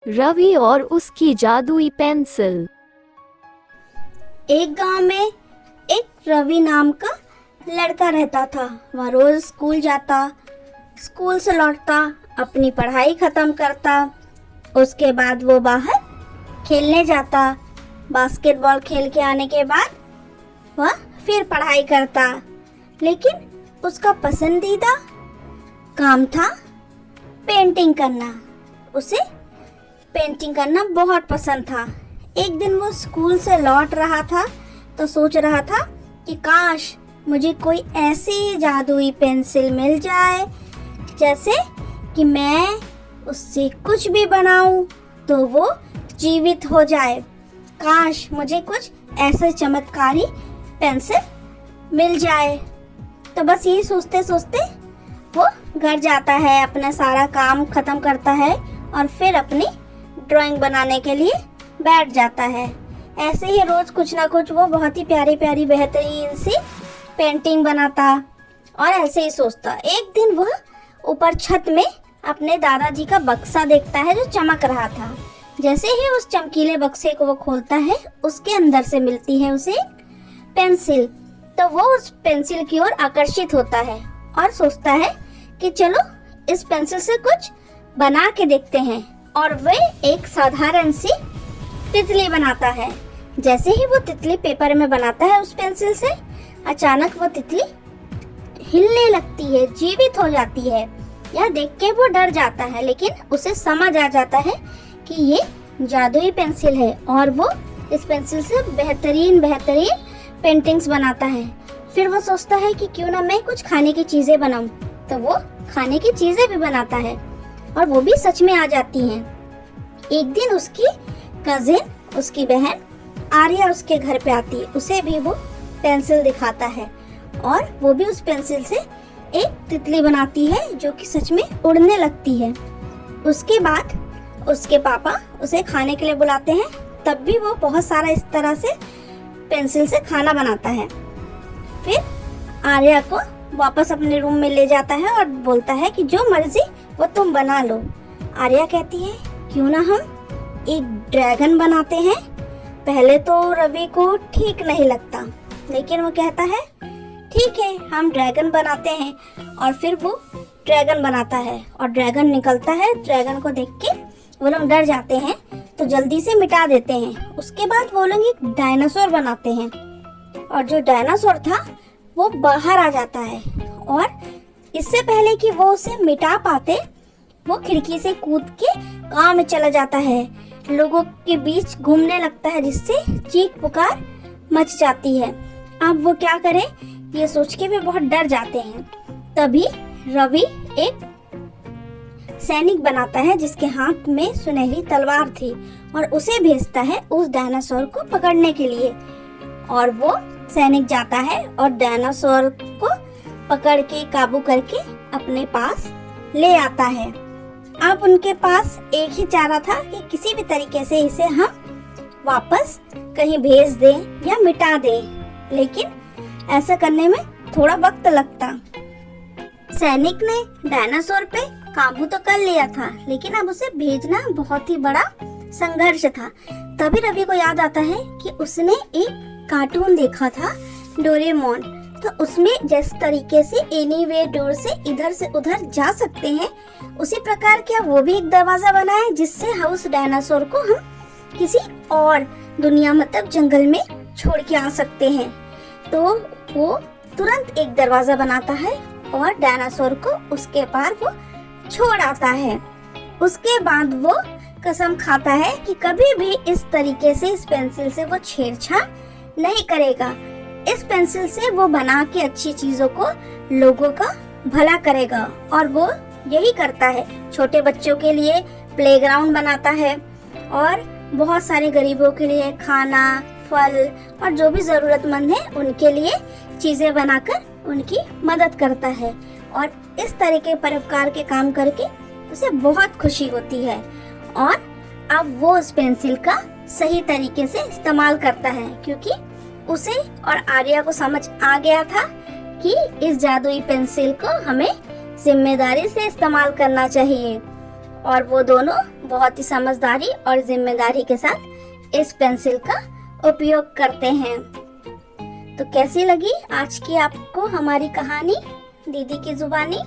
रवि और उसकी जादुई पेंसिल। एक गांव में एक रवि नाम का लड़का रहता था। वह रोज स्कूल जाता, स्कूल से लौटता, अपनी पढ़ाई खत्म करता। उसके बाद वो बाहर खेलने जाता। बास्केटबॉल खेल के आने के बाद वह फिर पढ़ाई करता। लेकिन उसका पसंदीदा काम था पेंटिंग करना। उसे पेंटिंग करना बहुत पसंद था। एक दिन वो स्कूल से लौट रहा था तो सोच रहा था कि काश मुझे कोई ऐसी जादुई पेंसिल मिल जाए जैसे कि मैं उससे कुछ भी बनाऊं तो वो जीवित हो जाए। काश मुझे कुछ ऐसे चमत्कारी पेंसिल मिल जाए। तो बस यही सोचते सोचते वो घर जाता है, अपना सारा काम खत्म करता है और फिर अपनी ड्राइंग बनाने के लिए बैठ जाता है। ऐसे ही रोज कुछ ना कुछ वो बहुत ही प्यारी प्यारी बेहतरीन सी पेंटिंग बनाता और ऐसे ही सोचता। एक दिन वह ऊपर छत में अपने दादाजी का बक्सा देखता है जो चमक रहा था। जैसे ही उस चमकीले बक्से को वो खोलता है, उसके अंदर से मिलती है उसे पेंसिल। तो वो उस पेंसिल की ओर आकर्षित होता है और सोचता है कि चलो इस पेंसिल से कुछ बना के देखते हैं। और वे एक साधारण सी तितली बनाता है। जैसे ही वो तितली पेपर में बनाता है उस पेंसिल से, अचानक वो तितली हिलने लगती है, जीवित हो जाती है। यह देख के वो डर जाता है, लेकिन उसे समझ आ जाता है कि ये जादुई पेंसिल है और वो इस पेंसिल से बेहतरीन बेहतरीन पेंटिंग्स बनाता है। फिर वो सोचता है कि क्यों ना मैं कुछ खाने की चीजें बनाऊं। तो वो खाने की चीजें भी बनाता है और वो भी सच में आ जाती हैं। एक दिन उसकी कजिन, उसकी बहन आर्या उसके घर पे आती है। उसे भी वो पेंसिल दिखाता है और वो भी उस पेंसिल से एक तितली बनाती है जो कि सच में उड़ने लगती है। उसके बाद उसके पापा उसे खाने के लिए बुलाते हैं, तब भी वो बहुत सारा इस तरह से पेंसिल से खाना बनाता है। फिर आर्या को वापस अपने रूम में ले जाता है और बोलता है कि जो मर्जी वो तुम बना लो। आर्या कहती है क्यों ना हम एक ड्रैगन बनाते हैं। पहले तो रवि को ठीक नहीं लगता, लेकिन वो कहता है ठीक है हम ड्रैगन बनाते हैं। और फिर वो ड्रैगन बनाता है और ड्रैगन निकलता है। ड्रैगन को देख के वो लोग डर जाते हैं तो जल्दी से मिटा देते हैं। उसके बाद वो लोग एक डायनासोर बनाते हैं और जो डायनासोर था वो बाहर आ जाता है और इससे पहले कि वो उसे मिटा पाते, वो खिड़की से कूद के गांव में चला जाता है। लोगों के बीच घूमने लगता है जिससे चीख पुकार मच जाती है। अब वो क्या करे ये सोच के वे बहुत डर जाते हैं। तभी रवि एक सैनिक बनाता है जिसके हाथ में सुनहरी तलवार थी और उसे भेजता है उस डायनासोर को पकड़ने के लिए। और वो सैनिक जाता है और डायनासोर को पकड़ के काबू करके अपने पास ले आता है। अब उनके पास एक ही चारा था कि किसी भी तरीके से इसे हम वापस कहीं भेज दें या मिटा दें, लेकिन ऐसा करने में थोड़ा वक्त लगता। सैनिक ने डायनासोर पे काबू तो कर लिया था, लेकिन अब उसे भेजना बहुत ही बड़ा संघर्ष था। तभी रवि को याद आता है कि उसने एक कार्टून देखा था डोरेमोन। तो उसमें जिस तरीके से एनीवे डोर से इधर से उधर जा सकते हैं, उसी प्रकार क्या वो भी एक दरवाजा बनाए जिससे उस डायनासोर को हम किसी और दुनिया मतलब जंगल में छोड़ के आ सकते हैं। तो वो तुरंत एक दरवाजा बनाता है और डायनासोर को उसके पार वो छोड़ आता है। उसके बाद वो कसम खाता है कि कभी भी इस तरीके से इस पेंसिल से वो छेड़छाड़ नहीं करेगा। इस पेंसिल से वो बना के अच्छी चीजों को, लोगों का भला करेगा। और वो यही करता है। छोटे बच्चों के लिए प्लेग्राउंड बनाता है और बहुत सारे गरीबों के लिए खाना, फल और जो भी जरूरतमंद है उनके लिए चीजें बनाकर उनकी मदद करता है। और इस तरह के परोपकार के काम करके उसे बहुत खुशी होती है। और अब वो उस पेंसिल का सही तरीके से इस्तेमाल करता है, क्योंकि उसे और आर्या को समझ आ गया था कि इस जादुई पेंसिल को हमें जिम्मेदारी से इस्तेमाल करना चाहिए। और वो दोनों बहुत ही समझदारी और जिम्मेदारी के साथ इस पेंसिल का उपयोग करते हैं। तो कैसी लगी आज की आपको हमारी कहानी दीदी की जुबानी?